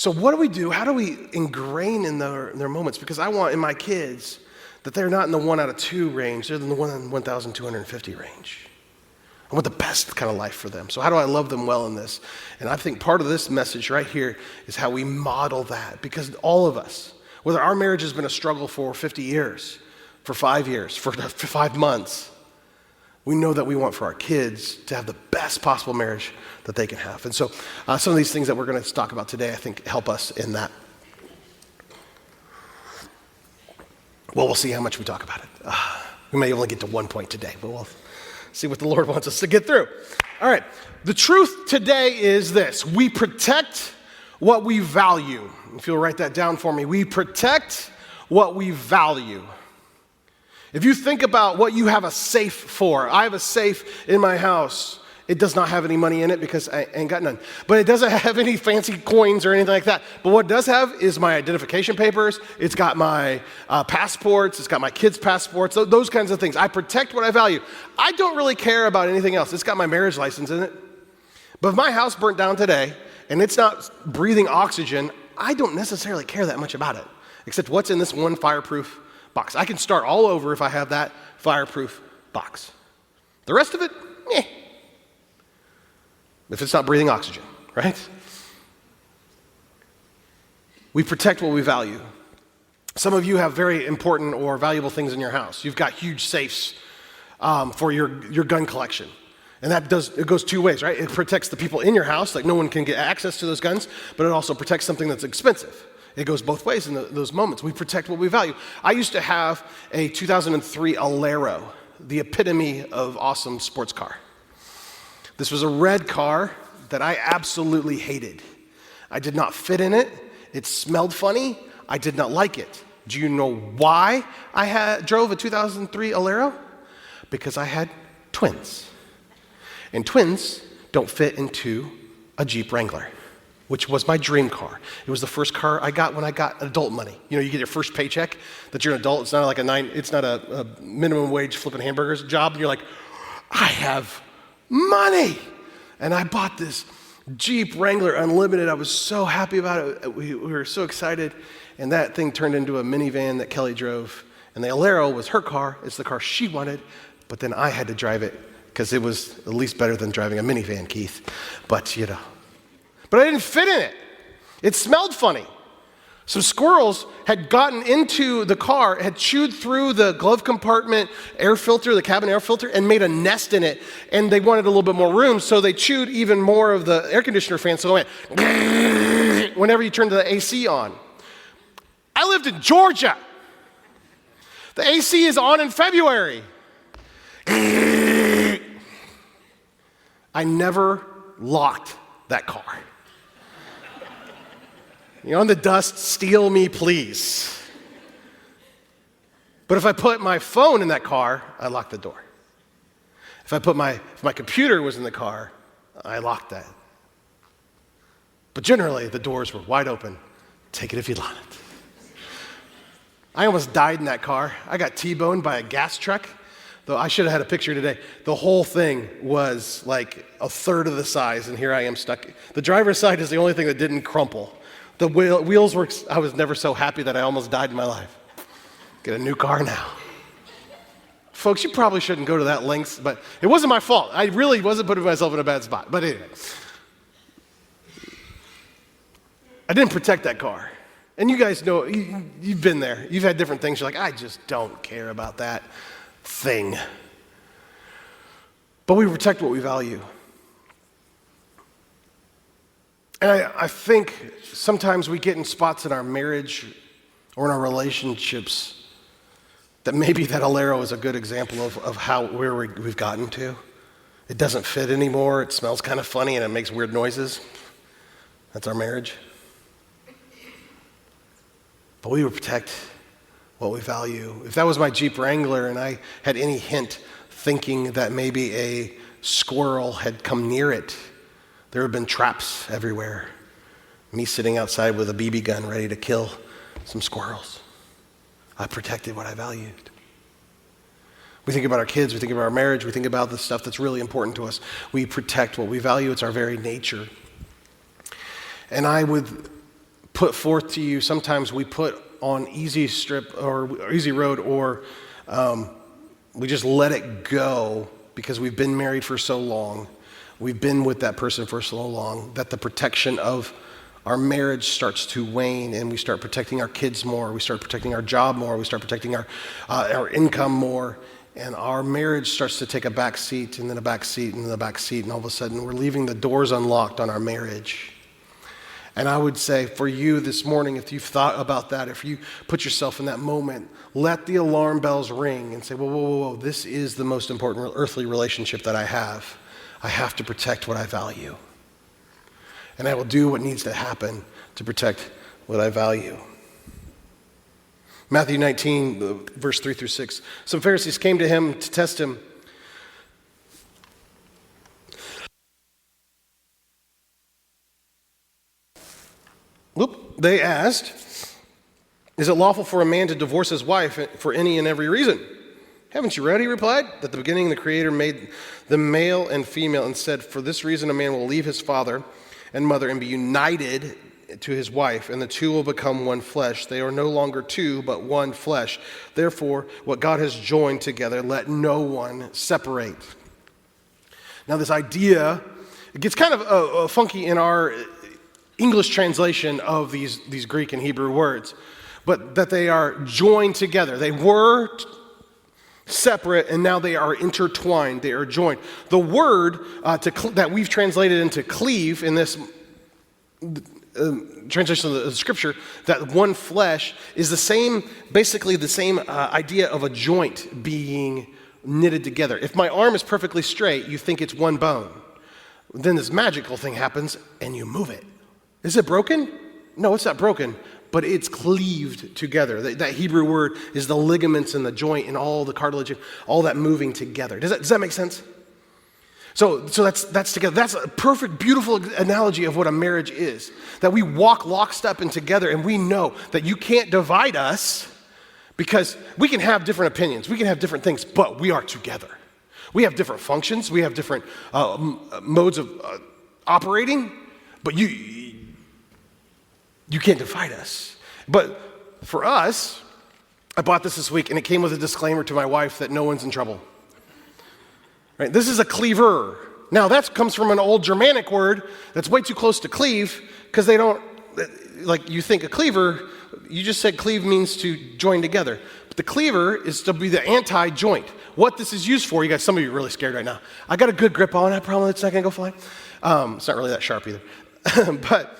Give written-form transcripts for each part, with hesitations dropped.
So what do we do? How do we ingrain in their moments? Because I want in my kids that they're not in the 1 out of 2 range, they're in the 1 in 1,250 range. I want the best kind of life for them. So how do I love them well in this? And I think part of this message right here is how we model that. Because all of us, whether our marriage has been a struggle for 50 years, for 5 years, for 5 months, we know that we want for our kids to have the best possible marriage that they can have. And so some of these things that we're going to talk about today, I think, help us in that. Well, we'll see how much we talk about it. We may only get to 1 point today, but we'll see what the Lord wants us to get through. All right. The truth today is this. We protect what we value. If you'll write that down for me. We protect what we value. If you think about what you have a safe for, I have a safe in my house. It does not have any money in it because I ain't got none. But it doesn't have any fancy coins or anything like that. But what it does have is my identification papers. It's got my passports. It's got my kids' passports, those kinds of things. I protect what I value. I don't really care about anything else. It's got my marriage license in it. But if my house burnt down today and it's not breathing oxygen, I don't necessarily care that much about it, except what's in this one fireproof box. I can start all over if I have that fireproof box. The rest of it, if it's not breathing oxygen, right? We protect what we value. Some of you have very important or valuable things in your house. You've got huge safes for your gun collection. And it goes 2 ways, right? It protects the people in your house, like no one can get access to those guns, but it also protects something that's expensive. It goes both ways in those moments. We protect what we value. I used to have a 2003 Alero, the epitome of awesome sports car. This was a red car that I absolutely hated. I did not fit in it. It smelled funny. I did not like it. Do you know why I drove a 2003 Alero? Because I had twins. And twins don't fit into a Jeep Wrangler, which was my dream car. It was the first car I got when I got adult money. You know, you get your first paycheck that you're an adult. It's not like it's not a minimum wage flipping hamburgers job. And you're like, I have money. And I bought this Jeep Wrangler Unlimited. I was so happy about it. We were so excited. And that thing turned into a minivan that Kelly drove. And the Alero was her car. It's the car she wanted. But then I had to drive it because it was at least better than driving a minivan, Keith. But, you know. But I didn't fit in it. It smelled funny. Some squirrels had gotten into the car, had chewed through the glove compartment air filter, the cabin air filter, and made a nest in it. And they wanted a little bit more room, so they chewed even more of the air conditioner fan. So it went whenever you turned the AC on. I lived in Georgia. The AC is on in February. I never locked that car. You know, in the dust, steal me, please. But if I put my phone in that car, I lock the door. If my computer was in the car, I locked that. But generally, the doors were wide open. Take it if you want it. I almost died in that car. I got T-boned by a gas truck. Though I should have had a picture today. The whole thing was like a third of the size, and here I am stuck. The driver's side is the only thing that didn't crumple. The wheels were, I was never so happy that I almost died in my life. Get a new car now. Folks, you probably shouldn't go to that lengths, but it wasn't my fault. I really wasn't putting myself in a bad spot. But anyway, I didn't protect that car. And you guys know, you've been there. You've had different things. You're like, I just don't care about that thing. But we protect what we value. And I think sometimes we get in spots in our marriage or in our relationships that maybe that Alero is a good example of where we've gotten to. It doesn't fit anymore. It smells kind of funny and it makes weird noises. That's our marriage. But we would protect what we value. If that was my Jeep Wrangler and I had any hint thinking that maybe a squirrel had come near it, there have been traps everywhere. Me sitting outside with a BB gun ready to kill some squirrels. I protected what I valued. We think about our kids, we think about our marriage, we think about the stuff that's really important to us. We protect what we value. It's our very nature. And I would put forth to you, sometimes we put on easy strip or easy road, or we just let it go because we've been married for so long. We've been with that person for so long that the protection of our marriage starts to wane, and we start protecting our kids more. We start protecting our job more. We start protecting our income more. And our marriage starts to take a back seat, and then a back seat, and then a back seat. And all of a sudden, we're leaving the doors unlocked on our marriage. And I would say for you this morning, if you've thought about that, if you put yourself in that moment, let the alarm bells ring and say, whoa, whoa, whoa, whoa, this is the most important earthly relationship that I have. I have to protect what I value. And I will do what needs to happen to protect what I value. Matthew 19, verse 3 through 6. Some Pharisees came to him to test him. They asked, is it lawful for a man to divorce his wife for any and every reason? Haven't you read, he replied, that at the beginning the Creator made them male and female and said, for this reason a man will leave his father and mother and be united to his wife, and the two will become one flesh. They are no longer two, but one flesh. Therefore, what God has joined together, let no one separate. Now this idea, it gets kind of funky in our English translation of these Greek and Hebrew words, but that they are joined together. They were separate, and now they are intertwined. They are joined. The word that we've translated into cleave in this translation of the scripture, that one flesh, is the same, basically the same idea of a joint being knitted together. If my arm is perfectly straight, you think it's one bone. Then this magical thing happens, and you move it. Is it broken? No, it's not broken, but it's cleaved together. That Hebrew word is the ligaments and the joint and all the cartilage, all that moving together. Does that make sense? So that's together. That's a perfect, beautiful analogy of what a marriage is. That we walk lockstep and together, and we know that you can't divide us, because we can have different opinions, we can have different things, but we are together. We have different functions, we have different modes of operating, but you can't divide us. But for us, I bought this week, and it came with a disclaimer to my wife that no one's in trouble. Right? This is a cleaver. Now that comes from an old Germanic word that's way too close to cleave, because they don't, like you think a cleaver, you just said cleave means to join together. But the cleaver is to be the anti-joint. What this is used for, you guys, some of you are really scared right now. I got a good grip on it, I promise it's not gonna go flying. It's not really that sharp either. But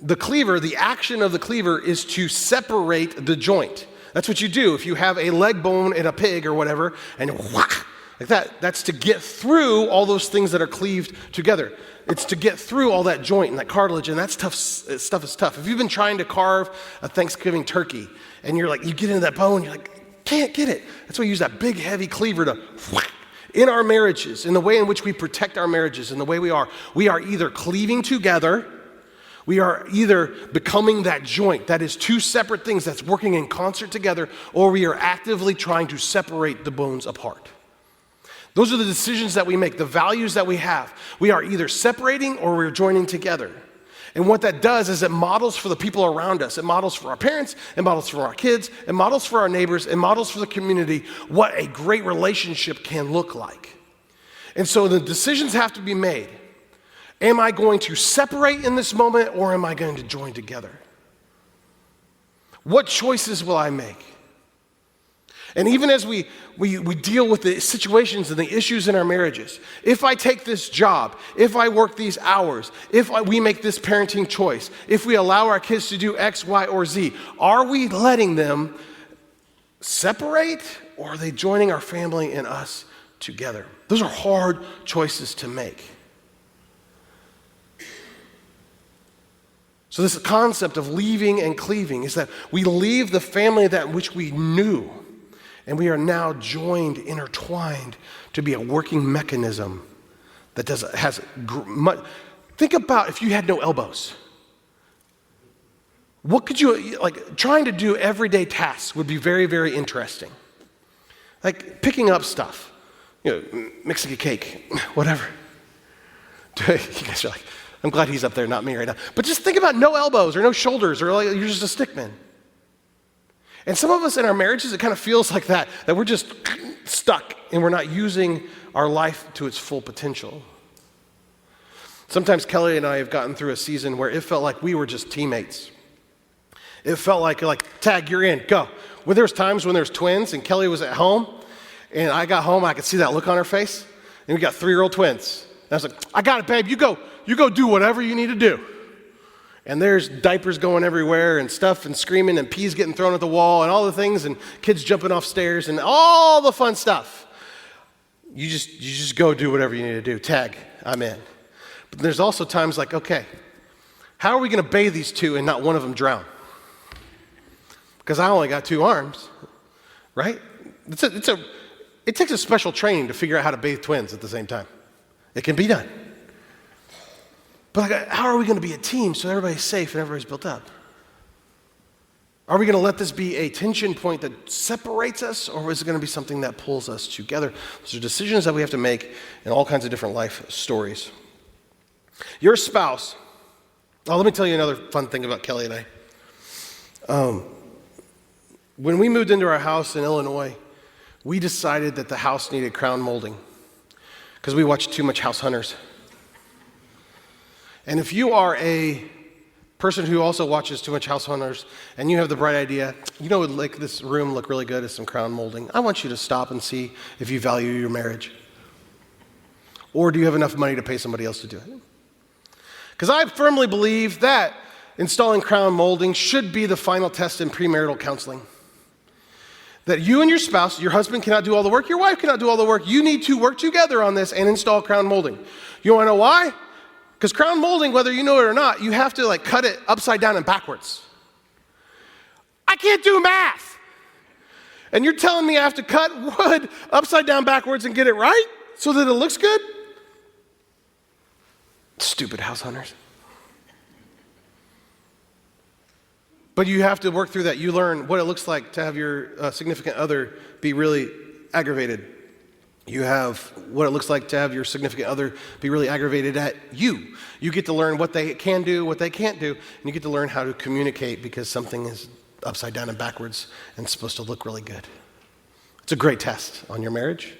the cleaver, the action of the cleaver is to separate the joint. That's what you do if you have a leg bone in a pig or whatever, and whack, like that. That's to get through all those things that are cleaved together. It's to get through all that joint and that cartilage, and that's tough. Stuff is tough. If you've been trying to carve a Thanksgiving turkey, and you're like, you get into that bone, you're like, can't get it. That's why we use that big, heavy cleaver to whack. In our marriages, in the way in which we protect our marriages, in the way we are either cleaving together. We are either becoming that joint that is two separate things that's working in concert together, or we are actively trying to separate the bones apart. Those are the decisions that we make, the values that we have. We are either separating or we're joining together. And what that does is it models for the people around us. It models for our parents, it models for our kids, it models for our neighbors, it models for the community what a great relationship can look like. And so the decisions have to be made. Am I going to separate in this moment, or am I going to join together? What choices will I make? And even as we deal with the situations and the issues in our marriages, if I take this job, if I work these hours, we make this parenting choice, if we allow our kids to do X, Y, or Z, are we letting them separate, or are they joining our family and us together? Those are hard choices to make. So this concept of leaving and cleaving is that we leave the family that which we knew, and we are now joined, intertwined to be a working mechanism that think about if you had no elbows. What could you, trying to do everyday tasks would be very, very interesting. Like picking up stuff, mixing a cake, whatever. You guys are like, I'm glad he's up there, not me right now. But just think about no elbows or no shoulders, or like you're just a stickman. And some of us in our marriages, it kind of feels like that we're just stuck and we're not using our life to its full potential. Sometimes Kelly and I have gotten through a season where it felt like we were just teammates. It felt like, tag, you're in, go. When there was times when there was twins and Kelly was at home and I got home, I could see that look on her face. And we got 3-year-old twins. And I was like, I got it, babe, you go do whatever you need to do. And there's diapers going everywhere and stuff and screaming and peas getting thrown at the wall and all the things and kids jumping off stairs and all the fun stuff. You just go do whatever you need to do. Tag, I'm in. But there's also times like, okay, how are we going to bathe these two and not one of them drown? Because I only got 2 arms, right? It takes a special training to figure out how to bathe twins at the same time. It can be done. But how are we going to be a team so everybody's safe and everybody's built up? Are we going to let this be a tension point that separates us, or is it going to be something that pulls us together? Those are decisions that we have to make in all kinds of different life stories. Your spouse. Oh, let me tell you another fun thing about Kelly and I. When we moved into our house in Illinois, we decided that the house needed crown molding because we watched too much House Hunters. And if you are a person who also watches too much House Hunters and you have the bright idea, it would make this room look really good as some crown molding, I want you to stop and see if you value your marriage. Or do you have enough money to pay somebody else to do it? Because I firmly believe that installing crown molding should be the final test in premarital counseling. That you and your spouse, your husband cannot do all the work, your wife cannot do all the work. You need to work together on this and install crown molding. You want to know why? Because crown molding, whether you know it or not, you have to cut it upside down and backwards. I can't do math. And you're telling me I have to cut wood upside down backwards and get it right so that it looks good? Stupid House Hunters. But you have to work through that. You learn what it looks like to have your significant other be really aggravated. You have what it looks like to have your significant other be really aggravated at you. You get to learn what they can do, what they can't do, and you get to learn how to communicate because something is upside down and backwards and it's supposed to look really good. It's a great test on your marriage.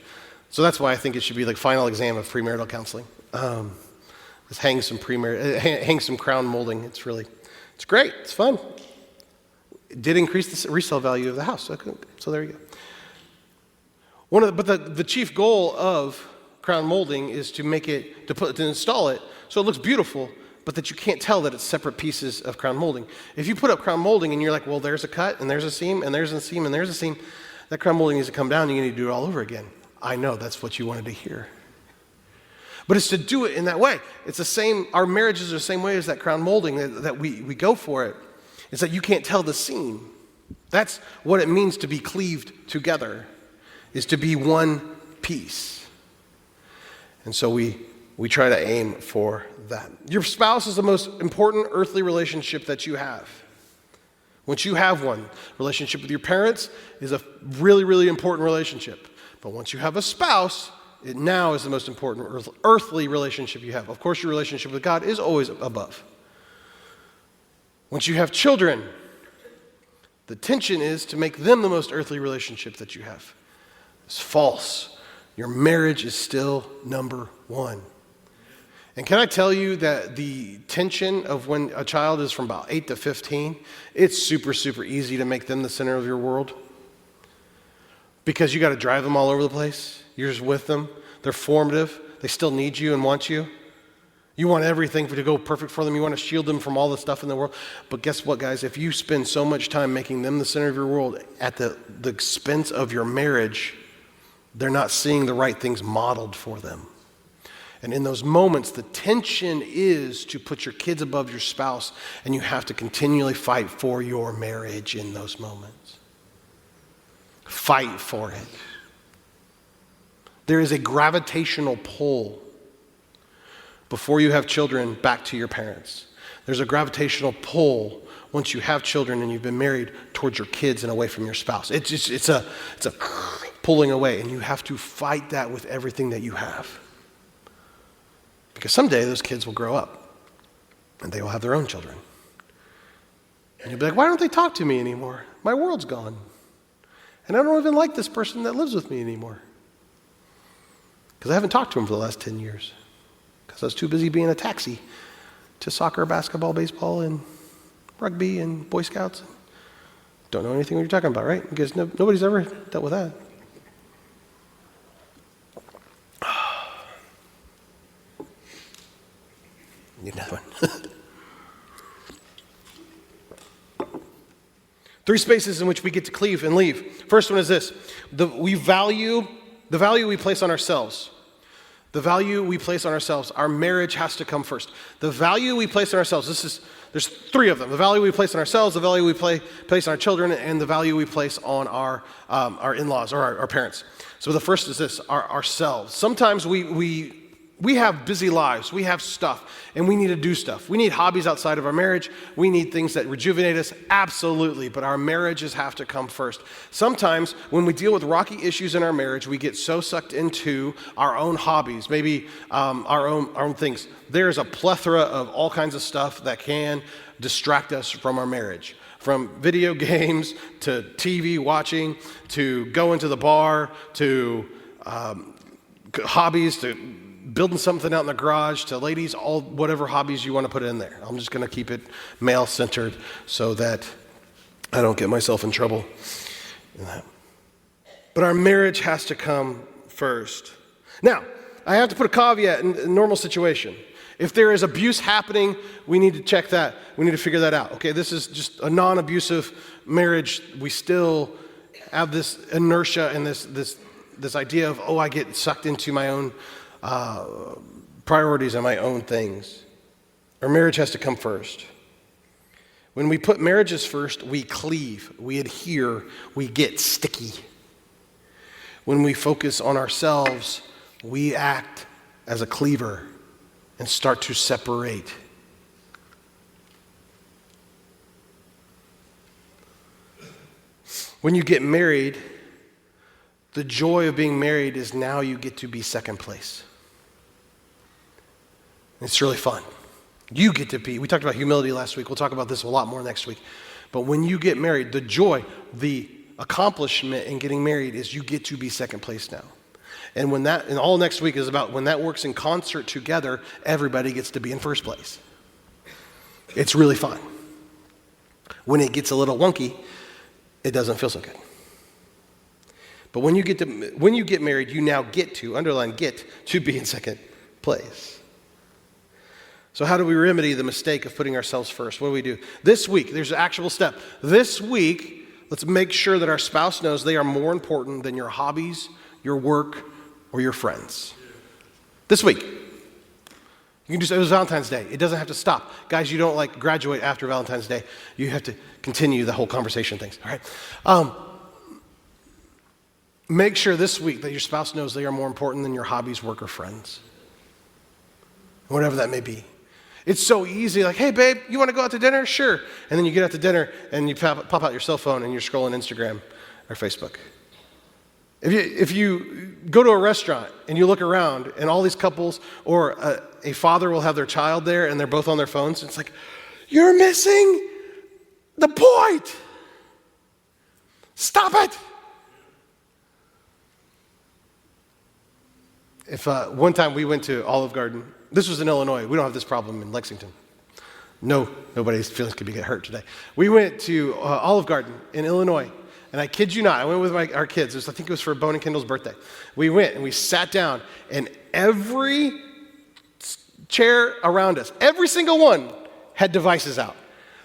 So that's why I think it should be final exam of premarital counseling. Just hang some crown molding. It's great. It's fun. It did increase the resale value of the house. So there you go. But the chief goal of crown molding is to install it so it looks beautiful, but that you can't tell that it's separate pieces of crown molding. If you put up crown molding and you're like, well, there's a cut and there's a seam and there's a seam and there's a seam, that crown molding needs to come down and you need to do it all over again. I know that's what you wanted to hear. But it's to do it in that way. It's the same, our marriages are the same way as that crown molding that we go for it. It's that you can't tell the seam. That's what it means to be cleaved together, is to be one piece. And so we try to aim for that. Your spouse is the most important earthly relationship that you have. Once you have one, relationship with your parents is a really, really important relationship. But once you have a spouse, it now is the most important earthly relationship you have. Of course, your relationship with God is always above. Once you have children, the tension is to make them the most earthly relationship that you have. It's false. Your marriage is still number one. And can I tell you that the tension of when a child is from about 8 to 15, it's super, super easy to make them the center of your world. Because you got to drive them all over the place. You're just with them. They're formative. They still need you and want you. You want everything to go perfect for them. You want to shield them from all the stuff in the world. But guess what, guys? If you spend so much time making them the center of your world at the expense of your marriage, they're not seeing the right things modeled for them. And in those moments, the tension is to put your kids above your spouse, and you have to continually fight for your marriage in those moments. Fight for it. There is a gravitational pull before you have children back to your parents. There's a gravitational pull once you have children and you've been married towards your kids and away from your spouse. It's a pulling away, and you have to fight that with everything that you have. Because someday those kids will grow up and they will have their own children. And you'll be like, why don't they talk to me anymore? My world's gone. And I don't even like this person that lives with me anymore. Because I haven't talked to him for the last 10 years. Because I was too busy being a taxi to soccer, basketball, baseball, and rugby, and Boy Scouts. Don't know anything what you're talking about, right? Because nobody's ever dealt with that. Need another one. 3 spaces in which we get to cleave and leave. First one is this. The value we place on ourselves. The value we place on ourselves. Our marriage has to come first. The value we place on ourselves. There's 3 of them. The value we place on ourselves, the value we place on our children, and the value we place on our in-laws or our parents. So the first is this, ourselves. Sometimes we have busy lives, we have stuff, and we need to do stuff. We need hobbies outside of our marriage. We need things that rejuvenate us, absolutely, but our marriages have to come first. Sometimes when we deal with rocky issues in our marriage, we get so sucked into our own hobbies, maybe our own things. There's a plethora of all kinds of stuff that can distract us from our marriage. From video games to TV watching, to going to the bar, to hobbies, to building something out in the garage, to ladies, all whatever hobbies you want to put in there. I'm just going to keep it male-centered so that I don't get myself in trouble in that. But our marriage has to come first. Now, I have to put a caveat in a normal situation. If there is abuse happening, we need to check that. We need to figure that out. Okay, this is just a non-abusive marriage. We still have this inertia and this idea of, I get sucked into my own priorities and my own things. Our marriage has to come first. When we put marriages first, we cleave, we adhere, we get sticky. When we focus on ourselves, we act as a cleaver and start to separate. When you get married, the joy of being married is now you get to be second place. It's really fun. You get to be, we talked about humility last week. We'll talk about this a lot more next week. But when you get married, the joy, the accomplishment in getting married is you get to be second place now. And all next week is about when that works in concert together, everybody gets to be in first place. It's really fun. When it gets a little wonky, it doesn't feel so good. But when you get married, you now get to, underline get, to be in second place. So how do we remedy the mistake of putting ourselves first? What do we do? This week, there's an actual step. This week, let's make sure that our spouse knows they are more important than your hobbies, your work, or your friends. This week. You can do so. It was Valentine's Day. It doesn't have to stop. Guys, you don't graduate after Valentine's Day. You have to continue the whole conversation things, all right? Make sure this week that your spouse knows they are more important than your hobbies, work, or friends. Whatever that may be. It's so easy, hey, babe, you want to go out to dinner? Sure. And then you get out to dinner and you pop out your cell phone and you're scrolling Instagram or Facebook. If you go to a restaurant and you look around and all these couples or a father will have their child there and they're both on their phones, it's you're missing the point. Stop it. If one time we went to Olive Garden, this was in Illinois. We don't have this problem in Lexington. No, nobody's feelings could get hurt today. We went to Olive Garden in Illinois, and I kid you not, I went with our kids. I think it was for Bone and Kendall's birthday. We went and we sat down, and every chair around us, every single one had devices out.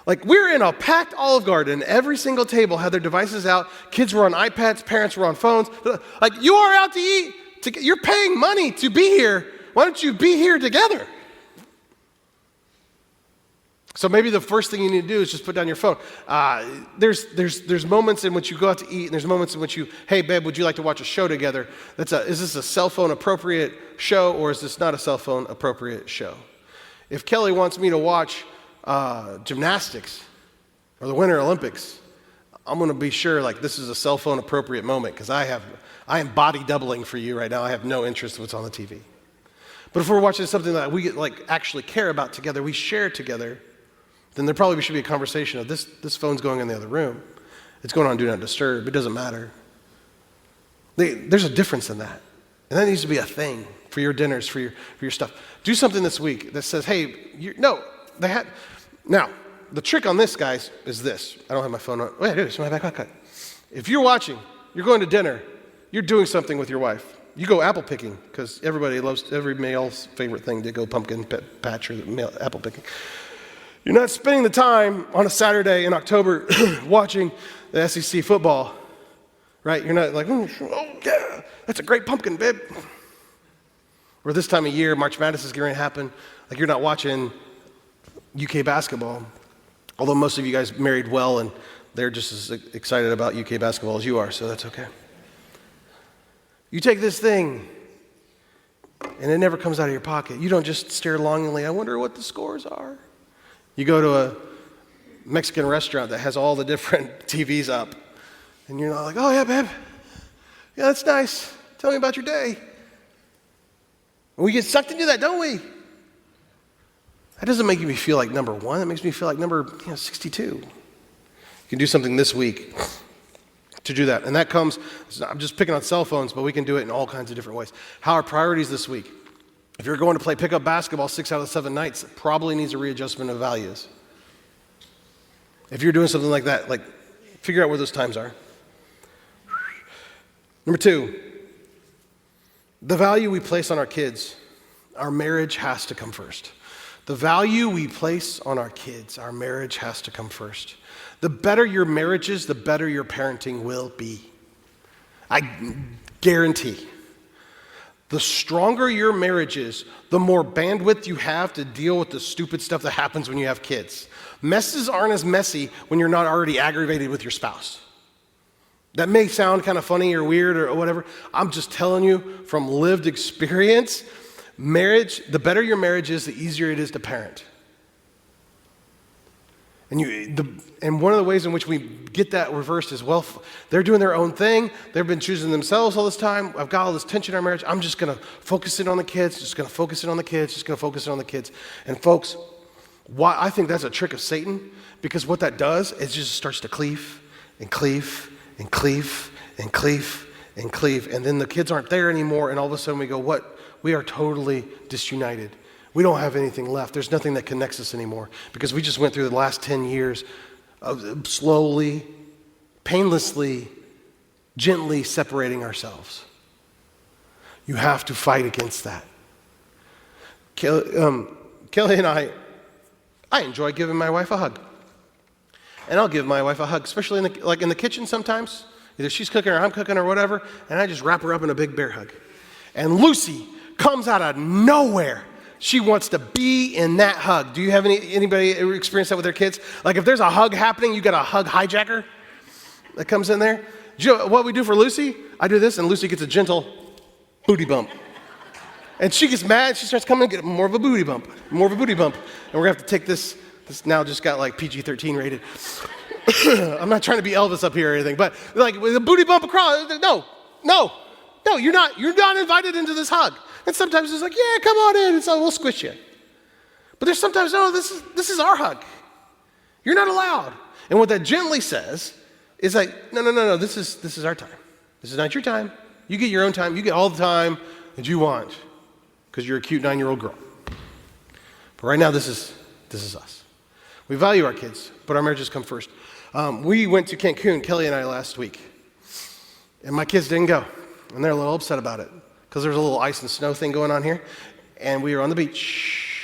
We're in a packed Olive Garden, every single table had their devices out. Kids were on iPads, parents were on phones. You are out to eat. You're paying money to be here. Why don't you be here together? So maybe the first thing you need to do is just put down your phone. There's moments in which you go out to eat, and there's moments in which hey, babe, would you like to watch a show together? Is this a cell phone appropriate show, or is this not a cell phone appropriate show? If Kelly wants me to watch gymnastics or the Winter Olympics, I'm going to be sure this is a cell phone appropriate moment because I am body doubling for you right now. I have no interest in what's on the TV. But if we're watching something that we actually care about together, we share together, then there probably should be a conversation of this phone's going in the other room. It's going on Do Not Disturb. It doesn't matter. There's a difference in that. And that needs to be a thing for your dinners, for your stuff. Do something this week that says, hey, now, the trick on this, guys, is this. I don't have my phone on. Oh, yeah, I do. It's in my back pocket. If you're watching, you're going to dinner, you're doing something with your wife. You go apple picking, because every male's favorite thing to go pumpkin patch or apple picking. You're not spending the time on a Saturday in October watching the SEC football, right? You're not like, oh yeah, that's a great pumpkin, babe. Or this time of year, March Madness is going to happen. Like you're not watching UK basketball, although most of you guys married well and they're just as excited about UK basketball as you are, so that's okay. You take this thing, and it never comes out of your pocket. You don't just stare longingly, I wonder what the scores are. You go to a Mexican restaurant that has all the different TVs up, and you're not like, oh yeah, babe. Yeah, that's nice. Tell me about your day. And we get sucked into that, don't we? That doesn't make me feel like number one. That makes me feel like number 62. You can do something this week to do that. And that comes, I'm just picking on cell phones, but we can do it in all kinds of different ways. How are priorities this week? If you're going to play pickup basketball 6 out of 7 nights, it probably needs a readjustment of values. If you're doing something like that, figure out where those times are. Number 2, the value we place on our kids. Our marriage has to come first. The value we place on our kids, our marriage has to come first. The better your marriage is, the better your parenting will be. I guarantee. The stronger your marriage is, the more bandwidth you have to deal with the stupid stuff that happens when you have kids. Messes aren't as messy when you're not already aggravated with your spouse. That may sound kind of funny or weird or whatever. I'm just telling you from lived experience, the better your marriage is, the easier it is to parent. And one of the ways in which we get that reversed is, well, they're doing their own thing. They've been choosing themselves all this time. I've got all this tension in our marriage. I'm just going to focus in on the kids, just going to focus in on the kids, just going to focus in on the kids. And folks, I think that's a trick of Satan, because what that does is just starts to cleave and cleave and cleave and cleave and cleave. And then the kids aren't there anymore. And all of a sudden we go, what? We are totally disunited. We don't have anything left. There's nothing that connects us anymore, because we just went through the last 10 years of slowly, painlessly, gently separating ourselves. You have to fight against that. Kelly and I enjoy giving my wife a hug. And I'll give my wife a hug, especially in the kitchen sometimes. Either she's cooking or I'm cooking or whatever, and I just wrap her up in a big bear hug. And Lucy comes out of nowhere. She wants to be in that hug. Do you have anybody ever experience that with their kids? Like if there's a hug happening, you got a hug hijacker that comes in there. Do you know what we do for Lucy? I do this, and Lucy gets a gentle booty bump. And she gets mad. She starts coming and get more of a booty bump, more of a booty bump. And we're going to have to take this now just got like PG-13 rated. I'm not trying to be Elvis up here or anything, but like with a booty bump across, no, you're not invited into this hug. And sometimes it's like, yeah, come on in, and so we'll squish you. But there's sometimes, no, this is our hug. You're not allowed. And what that gently says is like, no, this is our time. This is not your time. You get your own time. You get all the time that you want, because you're a cute 9-year-old girl. But right now, this is us. We value our kids, but our marriages come first. We went to Cancun, Kelly and I, last week. And my kids didn't go. And they're a little upset about it, because there's a little ice and snow thing going on here. And we were on the beach.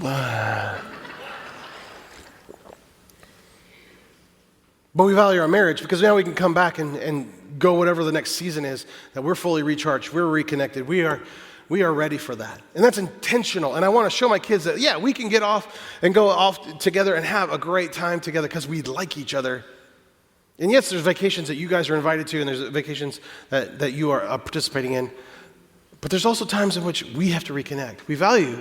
But we value our marriage, because now we can come back and go whatever the next season is, that we're fully recharged, we're reconnected, we are ready for that. And that's intentional. And I want to show my kids that, yeah, we can get off and go off together and have a great time together because we like each other. And yes, there's vacations that you guys are invited to, and there's vacations that you are participating in. But there's also times in which we have to reconnect. We value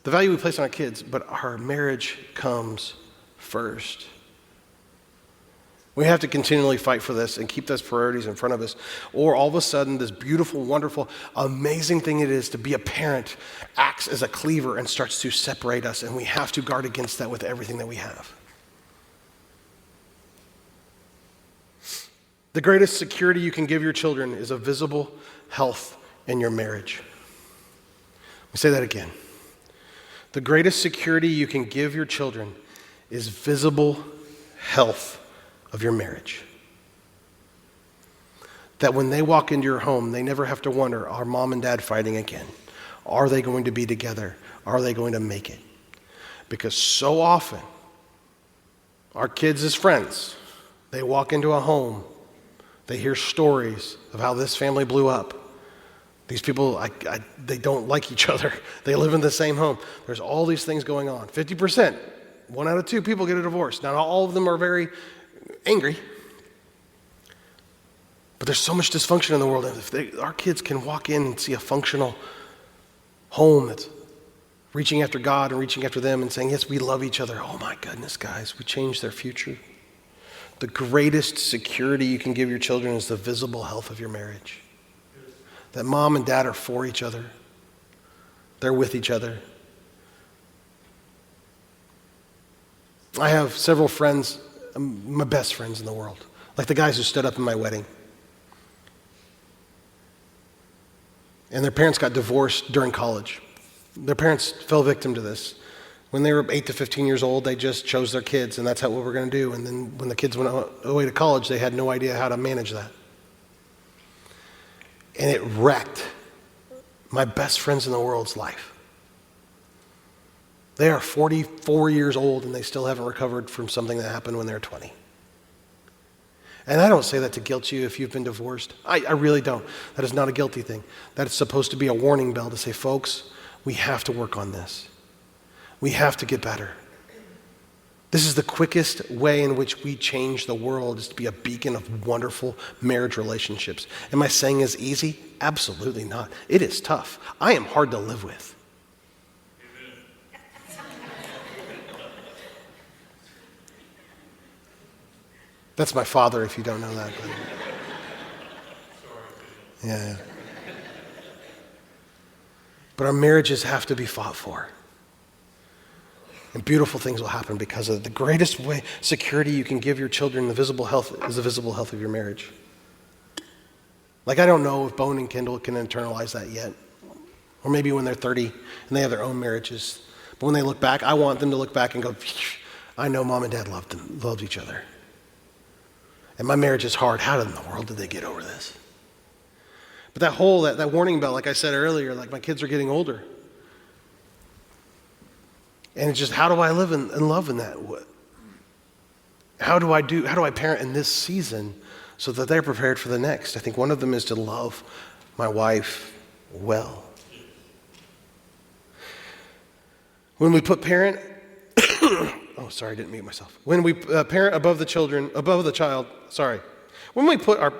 the value we place on our kids, but our marriage comes first. We have to continually fight for this and keep those priorities in front of us. Or all of a sudden, this beautiful, wonderful, amazing thing it is to be a parent acts as a cleaver and starts to separate us, and we have to guard against that with everything that we have. The greatest security you can give your children is a visible health in your marriage. Let me say that again. The greatest security you can give your children is visible health of your marriage. That when they walk into your home, they never have to wonder, are mom and dad fighting again? Are they going to be together? Are they going to make it? Because so often, our kids as friends, they walk into a home, they hear stories of how this family blew up. These people, they don't like each other. They live in the same home. There's all these things going on. 50%, 1 out of 2 people get a divorce. Now, all of them are very angry, but there's so much dysfunction in the world. If our kids can walk in and see a functional home that's reaching after God and reaching after them and saying, yes, we love each other. Oh my goodness, guys, we changed their future. The greatest security you can give your children is the visible health of your marriage. That mom and dad are for each other. They're with each other. I have several friends, my best friends in the world, like the guys who stood up in my wedding. And their parents got divorced during college. Their parents fell victim to this. When they were 8 to 15 years old, they just chose their kids, and that's what we're going to do. And then when the kids went away to college, they had no idea how to manage that. And it wrecked my best friends in the world's life. They are 44 years old, and they still haven't recovered from something that happened when they were 20. And I don't say that to guilt you if you've been divorced. I really don't. That is not a guilty thing. That is supposed to be a warning bell to say, folks, we have to work on this. We have to get better. This is the quickest way in which we change the world, is to be a beacon of wonderful marriage relationships. Am I saying it's easy? Absolutely not. It is tough. I am hard to live with. That's my father, if you don't know that. But yeah. But our marriages have to be fought for. And beautiful things will happen because of it. The greatest way, security you can give your children, the visible health, is the visible health of your marriage. Like, I don't know if Bowen and Kendall can internalize that yet. Or maybe when they're 30 and they have their own marriages. But when they look back, I want them to look back and go, I know mom and dad loved each other. And my marriage is hard. How in the world did they get over this? But that warning bell, like I said earlier, like my kids are getting older. And it's just, how do I live in love in that? How do I parent in this season so that they're prepared for the next? I think one of them is to love my wife well. When we put parent, oh, sorry, I didn't mute myself. When we parent above the child, when we put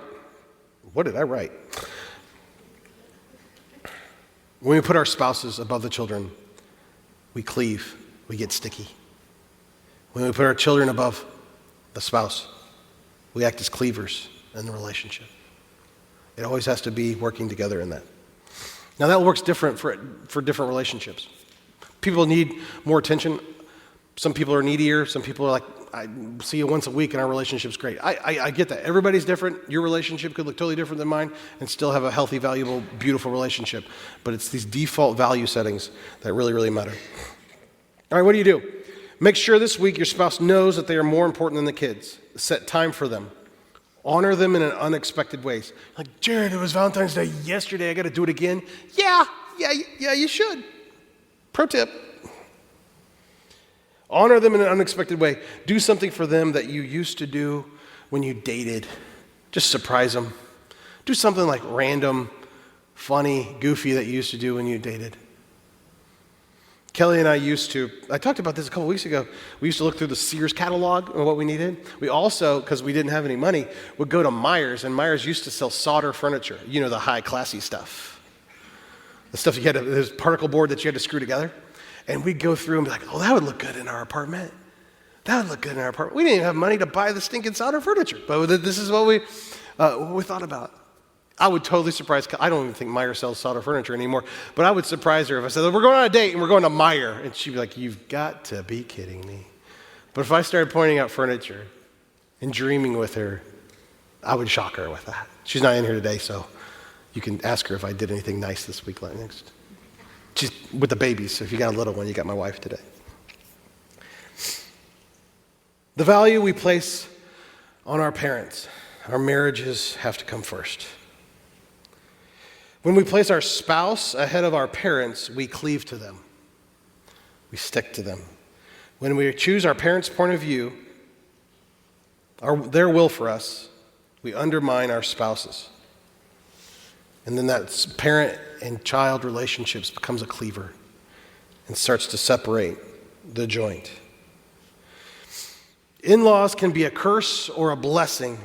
what did I write? When we put our spouses above the children, we cleave, we get sticky. When we put our children above the spouse, we act as cleavers in the relationship. It always has to be working together in that. Now that works different for different relationships. People need more attention. Some people are needier. Some people are like, I see you once a week and our relationship's great. I get that. Everybody's different. Your relationship could look totally different than mine and still have a healthy, valuable, beautiful relationship. But it's these default value settings that really, really matter. All right, what do? Make sure this week your spouse knows that they are more important than the kids. Set time for them. Honor them in unexpected ways. Like, Jared, it was Valentine's Day yesterday. I got to do it again. Yeah, you should. Pro tip. Honor them in an unexpected way. Do something for them that you used to do when you dated. Just surprise them. Do something like random, funny, goofy that you used to do when you dated. Kelly and I talked about this a couple weeks ago. We used to look through the Sears catalog of what we needed. We also, because we didn't have any money, would go to Myers, and Myers used to sell solder furniture. You know, the high, classy stuff. The stuff this particle board that you had to screw together. And we'd go through and be like, oh, that would look good in our apartment. That would look good in our apartment. We didn't even have money to buy the stinking solder furniture, but this is what we thought about. I would totally surprise, I don't even think Meijer sells solder furniture anymore, but I would surprise her if I said, we're going on a date and we're going to Meijer. And she'd be like, you've got to be kidding me. But if I started pointing out furniture and dreaming with her, I would shock her with that. She's not in here today, so you can ask her if I did anything nice this week next. She's with the babies, so if you got a little one, you got my wife today. The value we place on our parents, our marriages have to come first. When we place our spouse ahead of our parents, we cleave to them. We stick to them. When we choose our parents' point of view, their will for us, we undermine our spouses. And then that parent and child relationships becomes a cleaver and starts to separate the joint. In-laws can be a curse or a blessing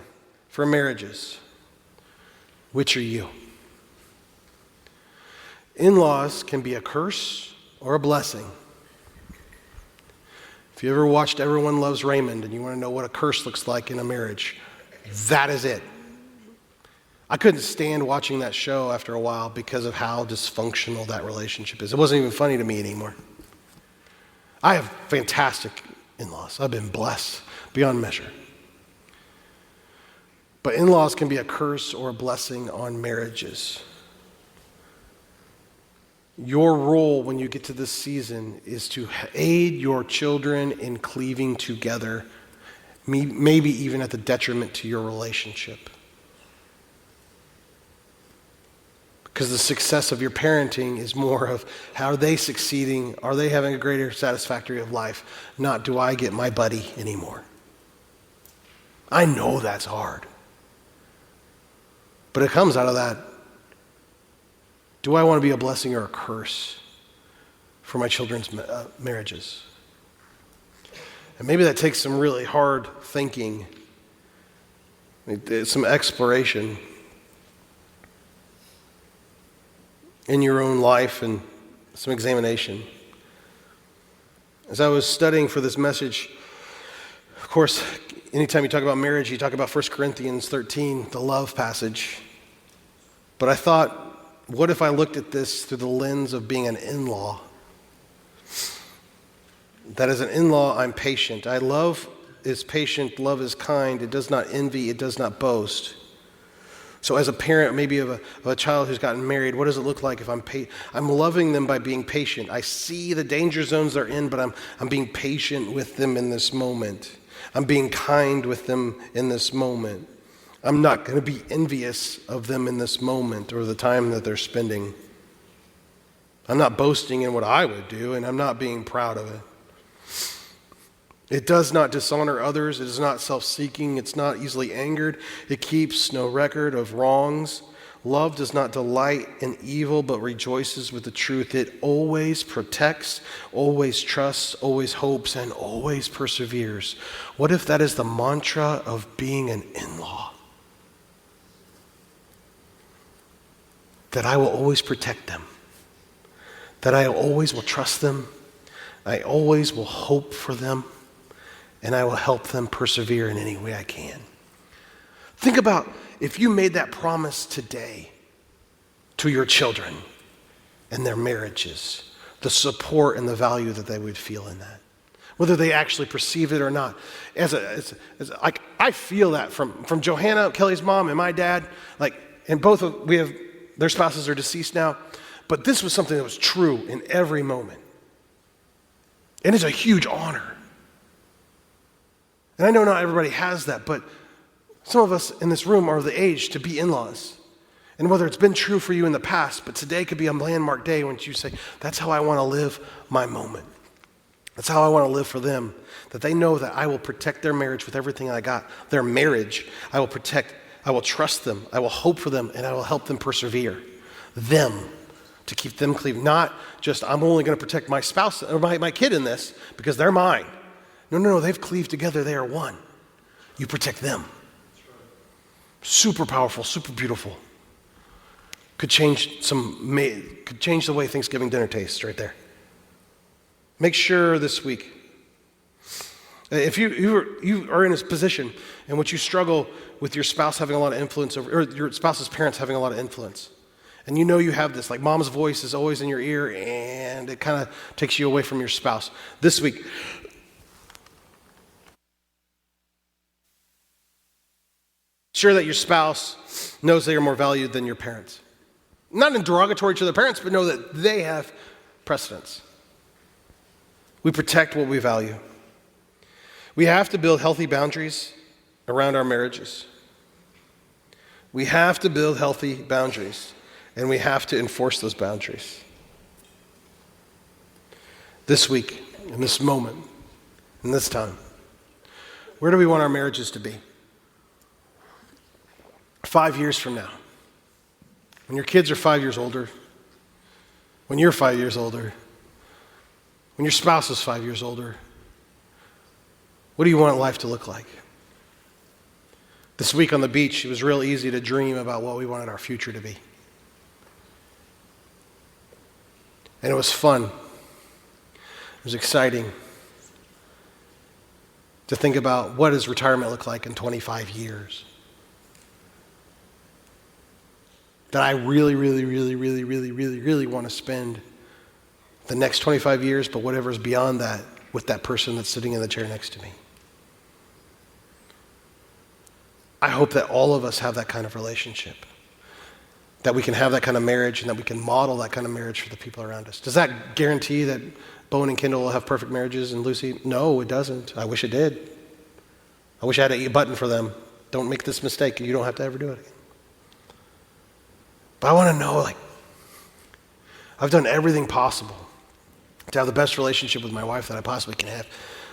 for marriages. Which are you? In-laws can be a curse or a blessing. If you ever watched Everyone Loves Raymond and you want to know what a curse looks like in a marriage, that is it. I couldn't stand watching that show after a while because of how dysfunctional that relationship is. It wasn't even funny to me anymore. I have fantastic in-laws. I've been blessed beyond measure. But in-laws can be a curse or a blessing on marriages. Your role when you get to this season is to aid your children in cleaving together, maybe even at the detriment to your relationship. Because the success of your parenting is more of how are they succeeding, are they having a greater satisfactory of life, not do I get my buddy anymore. I know that's hard. But it comes out of that. Do I want to be a blessing or a curse for my children's marriages? And maybe that takes some really hard thinking, some exploration in your own life and some examination. As I was studying for this message, of course, anytime you talk about marriage, you talk about 1 Corinthians 13, the love passage. But I thought, what if I looked at this through the lens of being an in-law? That as an in-law, I'm patient. Love is patient, love is kind. It does not envy, it does not boast. So as a parent, maybe of a child who's gotten married, what does it look like if I'm loving them by being patient? I see the danger zones they're in, but I'm being patient with them in this moment. I'm being kind with them in this moment. I'm not going to be envious of them in this moment or the time that they're spending. I'm not boasting in what I would do, and I'm not being proud of it. It does not dishonor others. It is not self-seeking. It's not easily angered. It keeps no record of wrongs. Love does not delight in evil, but rejoices with the truth. It always protects, always trusts, always hopes, and always perseveres. What if that is the mantra of being an in-law? That I will always protect them. That I always will trust them. I always will hope for them. And I will help them persevere in any way I can. Think about if you made that promise today to your children and their marriages, the support and the value that they would feel in that, whether they actually perceive it or not. I feel that from Johanna, Kelly's mom, and my dad. And their spouses are deceased now, but this was something that was true in every moment. And it's a huge honor. And I know not everybody has that, but some of us in this room are of the age to be in-laws. And whether it's been true for you in the past, but today could be a landmark day when you say, that's how I want to live my moment. That's how I want to live for them. That they know that I will protect their marriage with everything I got. Their marriage, I will protect, I will trust them, I will hope for them, and I will help them persevere. Them, to keep them clean. Not just, I'm only going to protect my spouse or my kid in this because they're mine. No, they've cleaved together, they are one. You protect them. Super powerful, super beautiful. Could change the way Thanksgiving dinner tastes right there. Make sure this week, If you are in this position in which you struggle with your spouse having a lot of influence over, or your spouse's parents having a lot of influence, and you know you have this, like mom's voice is always in your ear and it kind of takes you away from your spouse. This week, ensure that your spouse knows they are more valued than your parents. Not in derogatory to their parents, but know that they have precedence. We protect what we value. We have to build healthy boundaries around our marriages. We have to build healthy boundaries, and we have to enforce those boundaries. This week, in this moment, in this time, where do we want our marriages to be? 5 years from now, when your kids are 5 years older, when you're 5 years older, when your spouse is 5 years older, what do you want life to look like? This week on the beach, it was real easy to dream about what we wanted our future to be. And it was fun. It was exciting to think about what does retirement look like in 25 years. That I really want to spend the next 25 years, but whatever's beyond that, with that person that's sitting in the chair next to me. I hope that all of us have that kind of relationship, that we can have that kind of marriage and that we can model that kind of marriage for the people around us. Does that guarantee that Bowen and Kendall will have perfect marriages and Lucy? No, it doesn't. I wish it did. I wish I had a button for them. Don't make this mistake and you don't have to ever do it again. But I want to know, I've done everything possible to have the best relationship with my wife that I possibly can have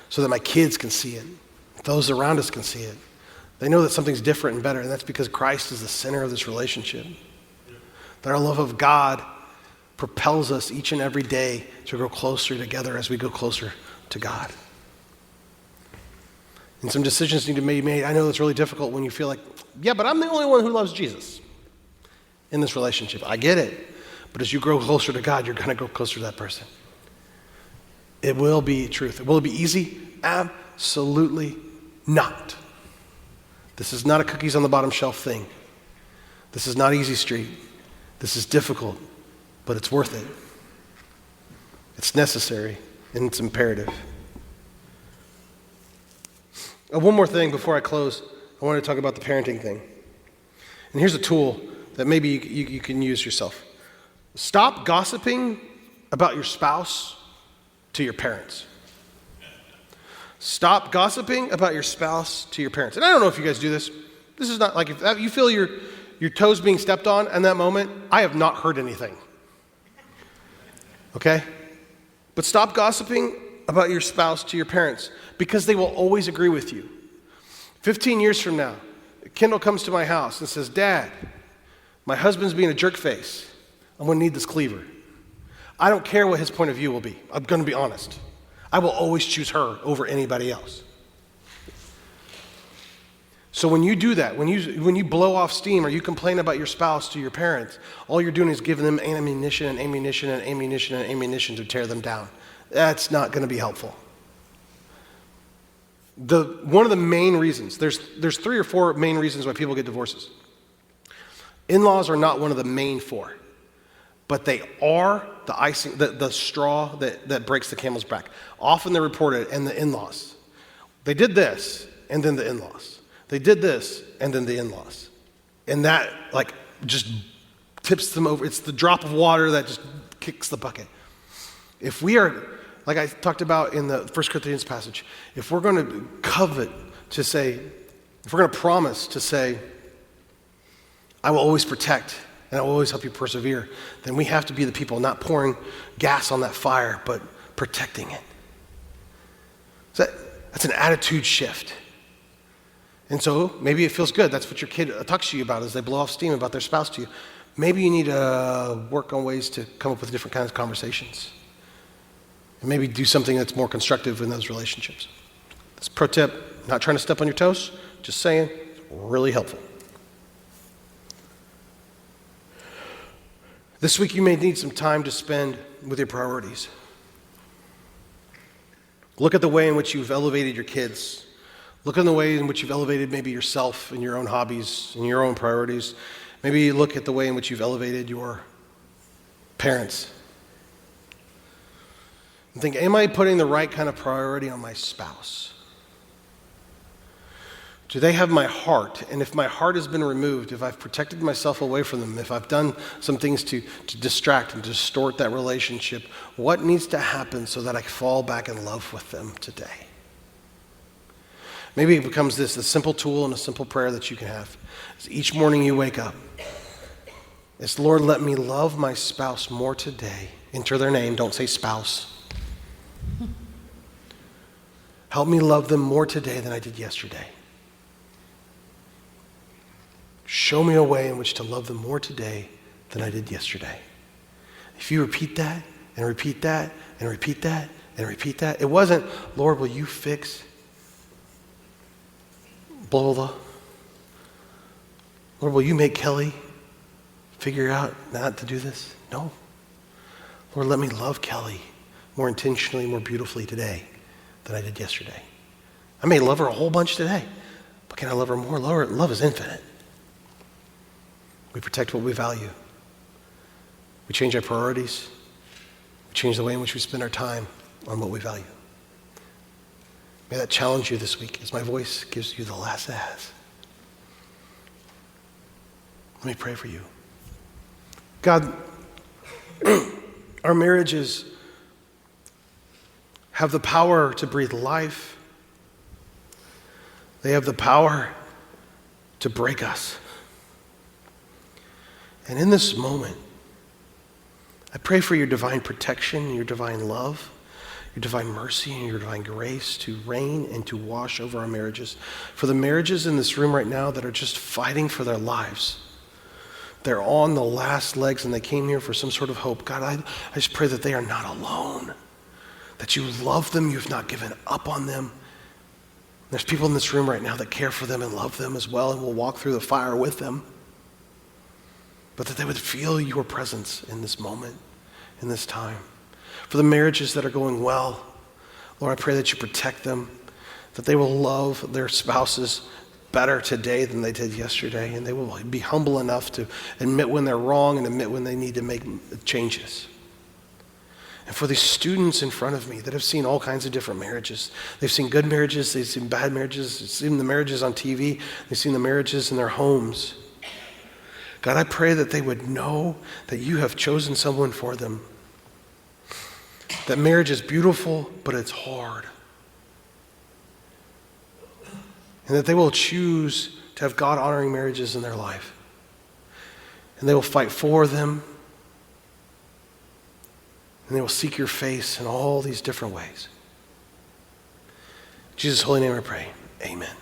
so that my kids can see it. Those around us can see it. They know that something's different and better, and that's because Christ is the center of this relationship. That our love of God propels us each and every day to grow closer together as we go closer to God. And some decisions need to be made. I know it's really difficult when you feel like, yeah, but I'm the only one who loves Jesus in this relationship. I get it. But as you grow closer to God, you're going to grow closer to that person. It will be truth. Will it be easy? Absolutely not. This is not a cookies on the bottom shelf thing. This is not easy street. This is difficult, but it's worth it. It's necessary, and it's imperative. One more thing before I close. I want to talk about the parenting thing. And here's a tool that maybe you can use yourself. Stop gossiping about your spouse to your parents. Stop gossiping about your spouse to your parents. And I don't know if you guys do this. This is not like if you feel your toes being stepped on in that moment, I have not heard anything. Okay? But stop gossiping about your spouse to your parents because they will always agree with you. 15 years from now, Kendall comes to my house and says, Dad, my husband's being a jerk face. I'm going to need this cleaver. I don't care what his point of view will be. I'm going to be honest. I will always choose her over anybody else. So when you do that, when you blow off steam or you complain about your spouse to your parents, all you're doing is giving them ammunition to tear them down. That's not going to be helpful. One of the main reasons, there's 3 or 4 main reasons why people get divorces. In-laws are not one of the main 4. But they are the icing, the straw that breaks the camel's back. Often they're reported, and the in-laws. They did this, and then the in-laws. They did this, and then the in-laws. And that, just tips them over. It's the drop of water that just kicks the bucket. If we are, like I talked about in the 1 Corinthians passage, if we're going to covet to say, if we're going to promise to say, I will always protect, and I will always help you persevere, then we have to be the people not pouring gas on that fire, but protecting it. So that's an attitude shift. And so maybe it feels good. That's what your kid talks to you about as they blow off steam about their spouse to you. Maybe you need to work on ways to come up with different kinds of conversations. And maybe do something that's more constructive in those relationships. That's a pro tip. Not trying to step on your toes, just saying, it's really helpful. This week you may need some time to spend with your priorities. Look at the way in which you've elevated your kids. Look at the way in which you've elevated maybe yourself and your own hobbies and your own priorities. Maybe look at the way in which you've elevated your parents. And think, am I putting the right kind of priority on my spouse? Do they have my heart? And if my heart has been removed, if I've protected myself away from them, if I've done some things to distract and distort that relationship, what needs to happen so that I fall back in love with them today? Maybe it becomes this, a simple tool and a simple prayer that you can have. As each morning you wake up, it's, Lord, let me love my spouse more today. Enter their name, don't say spouse. Help me love them more today than I did yesterday. Show me a way in which to love them more today than I did yesterday. If you repeat that, and repeat that, and repeat that, and repeat that, it wasn't, Lord, will you fix blah, blah, blah. Lord, will you make Kelly figure out not to do this? No. Lord, let me love Kelly more intentionally, more beautifully today than I did yesterday. I may love her a whole bunch today, but can I love her more? Love is infinite. We protect what we value. We change our priorities. We change the way in which we spend our time on what we value. May that challenge you this week as my voice gives you the last ass. Let me pray for you. God, our marriages have the power to breathe life. They have the power to break us. And in this moment, I pray for your divine protection, your divine love, your divine mercy, and your divine grace to reign and to wash over our marriages. For the marriages in this room right now that are just fighting for their lives, they're on the last legs and they came here for some sort of hope. God, I just pray that they are not alone, that you love them, you've not given up on them. There's people in this room right now that care for them and love them as well and will walk through the fire with them. But that they would feel your presence in this moment, in this time. For the marriages that are going well, Lord, I pray that you protect them, that they will love their spouses better today than they did yesterday, and they will be humble enough to admit when they're wrong and admit when they need to make changes. And for these students in front of me that have seen all kinds of different marriages, they've seen good marriages, they've seen bad marriages, they've seen the marriages on TV, they've seen the marriages in their homes. God, I pray that they would know that you have chosen someone for them. That marriage is beautiful, but it's hard. And that they will choose to have God-honoring marriages in their life. And they will fight for them. And they will seek your face in all these different ways. In Jesus' holy name I pray. Amen.